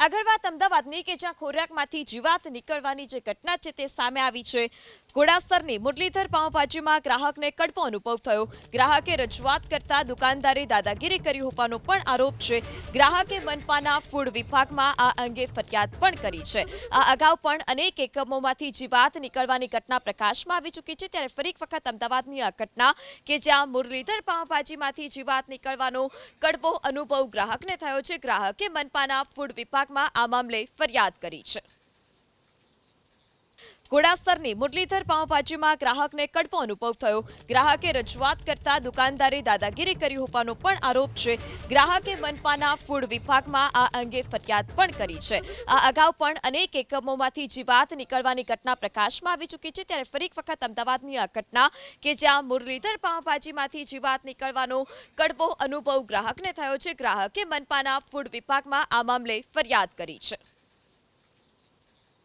આગળ વાત અમદાવાદની કે જ્યાં ખોરાકમાંથી જીવાત નીકળવાની જે ઘટના છે તે સામે આવી છે। ઘોડાસરની મુરલીધર પાઉંભાજીમાં ગ્રાહકને કડવો અનુભવ થયો। ગ્રાહકે રજૂઆત કરતા દુકાનદારે દાદાગીરી કરી હોવાનો પણ આરોપ છે। ગ્રાહકે મનપાના ફૂડ વિભાગમાં આ અંગે ફરિયાદ પણ કરી છે। આ અગાઉ પણ અનેક એકમોમાંથી જીવાત નીકળવાની ઘટના પ્રકાશમાં આવી ચૂકી છે। ત્યારે ફરી એક વખત અમદાવાદની આ ઘટના કે જ્યાં મુરલીધર પાઉંભાજીમાંથી જીવાત નીકળવાનો કડવો અનુભવ ગ્રાહકને થયો છે। ગ્રાહકે મનપાના ફૂડ વિભાગમાં આ મામલે ફરિયાદ કરી છે। ઘોડાસરની મુરલીધર પાઉંભાજીમાં ગ્રાહકને કડવો અનુભવ થયો। ગ્રાહકે રજૂઆત કરતા દુકાનદારે દાદાગીરી કરી હોવાનો પણ આરોપ છે। ગ્રાહકે મનપાના ફૂડ વિભાગમાં આ અંગે ફરિયાદ પણ કરી છે। આ અગાઉ પણ અનેક એકમોમાંથી જીવાત નીકળવાની ઘટના પ્રકાશમાં આવી ચૂકી છે। ત્યારે ફરી એક વખત અમદાવાદની આ ઘટના કે જ્યાં મુરલીધર પાઉંભાજીમાંથી જીવાત નીકળવાનો કડવો અનુભવ ગ્રાહકને થયો છે। ગ્રાહકે મનપાના ફૂડ વિભાગમાં આ મામલે ફરિયાદ કરી છે।